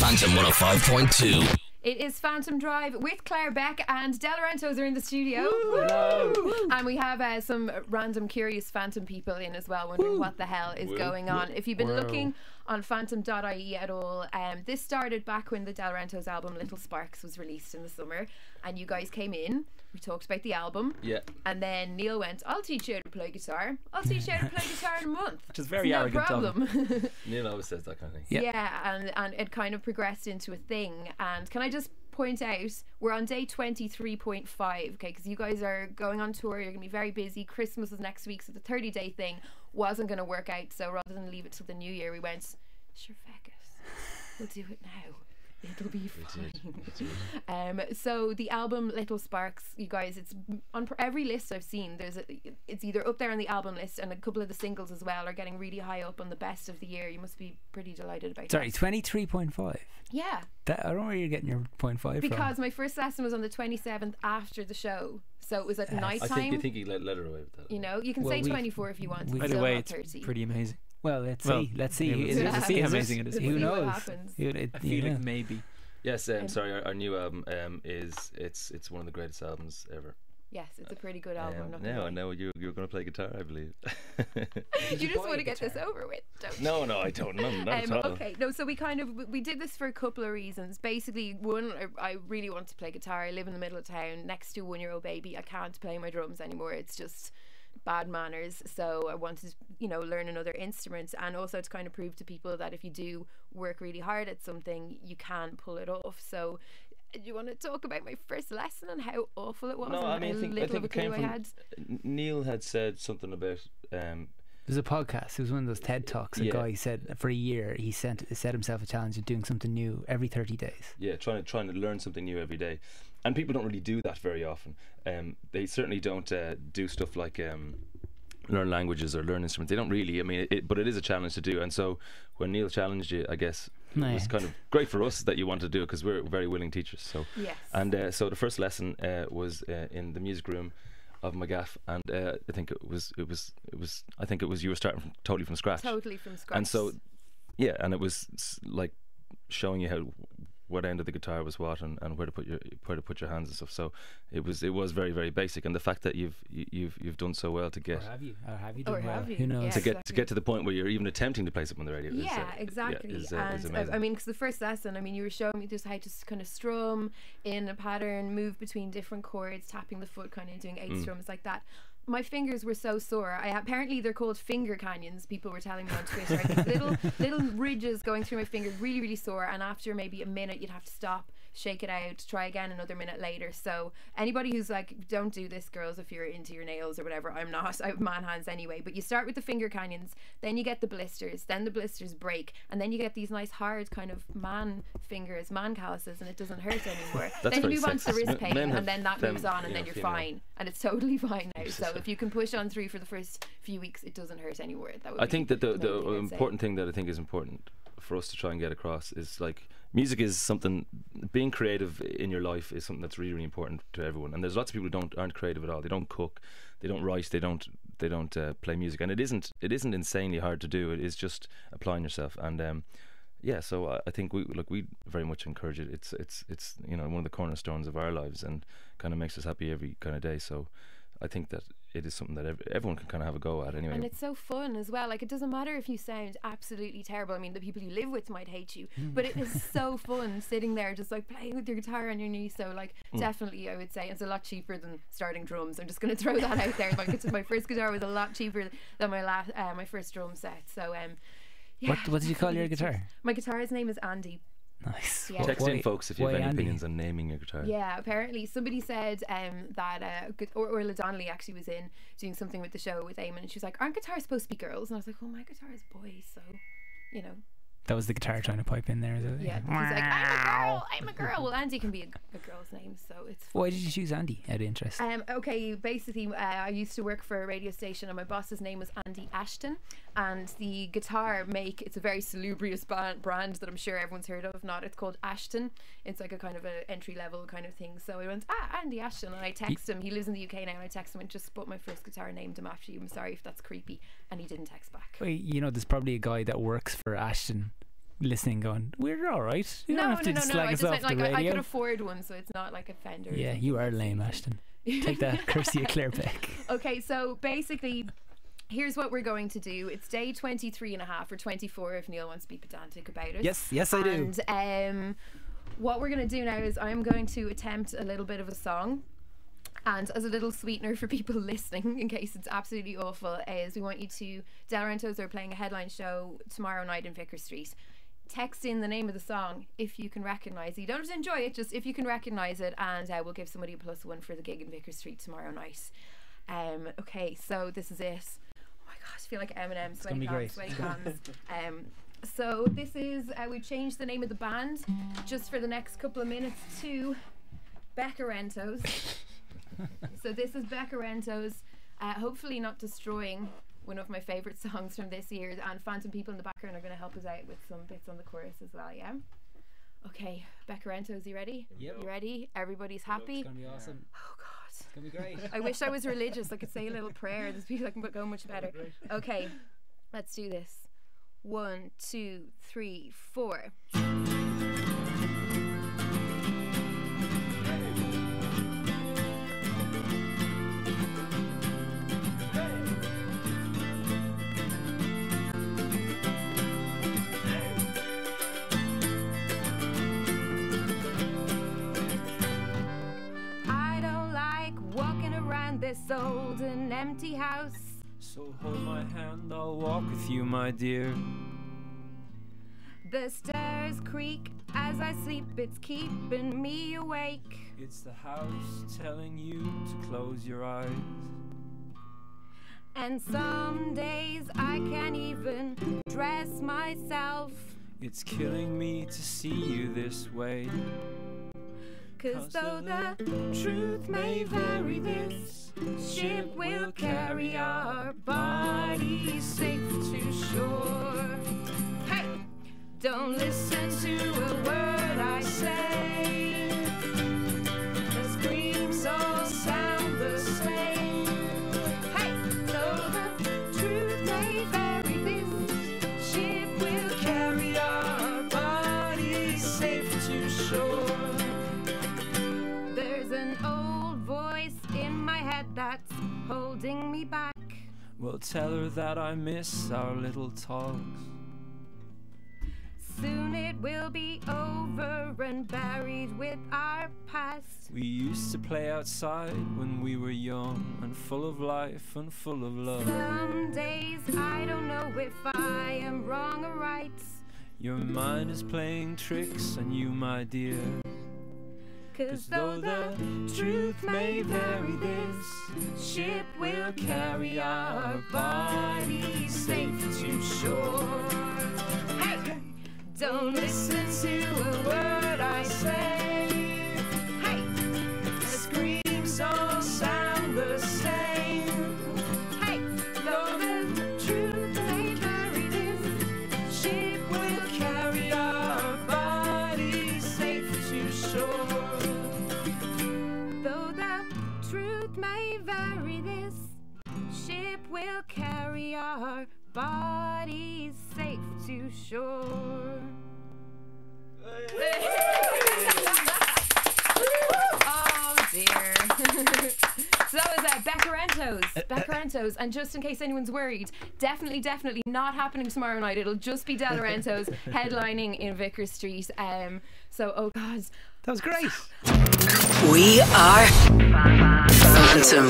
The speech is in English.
Phantom 105.2. It is Phantom Drive with Claire, Beck and Del Laurentios are in the studio. Hello. And we have some random curious Phantom people in as well, wondering what the hell is going on. If you've been looking on phantom.ie at all, this started back when the Del Laurentios album Little Sparks was released in the summer, and you guys came in, we talked about the album, and then Neil went, I'll teach you how to play guitar. I'll teach you how to play guitar in a month. Which is very no arrogant problem. Neil always says that kind of thing. Yeah, and it kind of progressed into a thing. And can I just point out, we're on day 23.5, okay, because you guys are going on tour, you're going to be very busy, Christmas is next week, so the 30-day thing wasn't going to work out, so rather than leave it till the new year, we went, sure, feck it, we'll do it now. It'll be fine. So the album Little Sparks, you guys, it's on every list I've seen. It's either up there on the album list, and a couple of the singles as well are getting really high up on the best of the year. You must be pretty delighted about that. Sorry, 23.5. Yeah. I don't know where you're getting your 0.5 from. Because my first lesson was on the 27th after the show, so it was at night time. I think he let her away with that. You know, you can say 24 if you want. By the way, it's pretty amazing. Well, let's see. Let's see. Let's see how amazing it is. Who knows? What happens. I feel like maybe. Yes, sorry, our new album it's one of the greatest albums ever. Yes, it's a pretty good album. Now I know you're going to play guitar, I believe. You just want to get this over with, don't you? No, I don't. No, not at all. Okay, no. So we did this for a couple of reasons. Basically, one, I really want to play guitar. I live in the middle of town, next to a 1-year-old baby. I can't play my drums anymore. It's just bad manners, so I wanted to learn another instrument, and also to kind of prove to people that if you do work really hard at something, you can pull it off. So do you want to talk about my first lesson and how awful it was? No, I mean, I think it came from Neil had said something about there's a podcast, it was one of those TED Talks, a guy said for a year he set himself a challenge of doing something new every 30 days. Yeah, trying to learn something new every day, and people don't really do that very often. They certainly don't do stuff like learn languages or learn instruments. They don't really. I mean, but it is a challenge to do. And so when Neil challenged you, I guess it was kind of great for us that you want to do it, because we're very willing teachers. So yes. And so the first lesson was in the music room of my gaff, and I think it was you were starting totally from scratch. And so and it was like showing you what end of the guitar was what, and where to put your hands and stuff. So it was very, very basic, and the fact that you've done so well to get, or have you done well? Who knows? Yeah, to get to the point where you're even attempting to play something on the radio. Exactly. Is and amazing. I mean, because the first lesson, I mean, you were showing me just how to kind of strum in a pattern, move between different chords, tapping the foot, kind of doing 8 strums like that. My fingers were so sore. Apparently they're called finger canyons. People were telling me on Twitter. I think little ridges going through my fingers, really, really sore. And after maybe a minute, you'd have to stop, shake it out, try again another minute later. So anybody who's like, don't do this, girls, if you're into your nails or whatever. I'm not. I have man hands anyway. But you start with the finger canyons, then you get the blisters, then the blisters break, and then you get these nice hard kind of man fingers, man calluses, and it doesn't hurt anymore. Then you move on to the wrist pain, and then that moves on, and then you're fine, and it's totally fine now. So if you can push on through for the first few weeks, it doesn't hurt anymore. I think that the important thing that I think is important for us to try and get across is, like, music is something, being creative in your life is something that's really, really important to everyone. And there's lots of people who aren't creative at all. They don't cook, they don't write, they don't play music, and it isn't insanely hard to do. It is just applying yourself. And so I think we very much encourage it. It's one of the cornerstones of our lives, and kind of makes us happy every kind of day. So I think that it is something that everyone can kind of have a go at anyway. And it's so fun as well. Like, it doesn't matter if you sound absolutely terrible. I mean, the people you live with might hate you, but it is so fun sitting there just like playing with your guitar on your knee. So like definitely I would say it's a lot cheaper than starting drums. I'm just going to throw that out there. My first guitar was a lot cheaper than my first drum set. So what did you call your guitar? My guitar's name is Andy. Nice. Yeah. Text in, folks, if you have any opinions on naming your guitar. Yeah, apparently somebody said that Orla Donnelly actually was in doing something with the show with Eamon, and she was like, aren't guitars supposed to be girls? And I was like, oh, my guitar is boys, so That was the guitar trying to pipe in there, is it? Yeah, he's like, I'm a girl. Well, Andy can be a girl's name, so it's fun. Why did you choose Andy out of interest? Okay, basically I used to work for a radio station, and my boss's name was Andy Ashton, and the guitar it's a very salubrious brand that I'm sure everyone's heard of. If not, it's called Ashton. It's like a kind of an entry level kind of thing. So I went, Andy Ashton, and I text him. He lives in the UK now, and I text him and just bought my first guitar, named him after you. I'm sorry if that's creepy. And he didn't text back. Wait, there's probably a guy that works for Ashton listening going, we're all right. You don't have to slag I us just off meant, the like, I radio. could afford one, so it's not like a Fender. Yeah, you are lame, Ashton. Take that, courtesy of Claire Beck. Okay, so basically, here's what we're going to do. It's day 23 and a half, or 24 if Neil wants to be pedantic about it. Yes, I do. And what we're going to do now is I'm going to attempt a little bit of a song. And as a little sweetener for people listening, in case it's absolutely awful, is we want you to, Del Rentos are playing a headline show tomorrow night in Vicar Street. Text in the name of the song if you can recognise it. You don't have to enjoy it, just if you can recognise it, and we'll give somebody a +1 for the gig in Vicar Street tomorrow night. Okay, so this is it. Oh my gosh, I feel like Eminem. Sweaty palms. So this is, we've changed the name of the band just for the next couple of minutes to Beck Rentos. So this is Beck Rentos, hopefully not destroying one of my favourite songs from this year, and Phantom People in the background are going to help us out with some bits on the chorus as well, yeah? Okay, Beck Rentos, you ready? Yep. You ready? Everybody's happy? It's going to be awesome. Oh God. It's going to be great. I wish I was religious, I could say a little prayer, this would like go much better. Okay, let's do this. 1, 2, 3, 4. This old and empty house. So hold my hand, I'll walk with you, my dear. The stairs creak as I sleep, it's keeping me awake. It's the house telling you to close your eyes. And some days I can't even dress myself. It's killing me to see you this way. 'Cause though the truth may vary, this ship will carry our bodies safe to shore. Hey! Don't listen to a word I say. The screams all sound the same. Hey! Though the truth may vary, this ship will carry our bodies safe to shore. There's an old voice in my head that's holding me back. Well, tell her that I miss our little talks. Soon it will be over and buried with our past. We used to play outside when we were young and full of life and full of love. Some days I don't know if I am wrong or right. Your mind is playing tricks on you, my dear. 'Cause though the truth may vary, this ship will carry our bodies safe to shore. Hey! Don't listen to a word I say. Hey! The screams all sound the same. Hey! Though the truth may vary, this ship will carry our bodies safe to shore. Though the truth may vary, this ship will carry our bodies safe to shore. Oh dear. So that was Beck Rentos. And just in case anyone's worried, definitely not happening tomorrow night. It'll just be Del Rentos headlining in Vicar Street. So oh god, That was great. We are Phantom.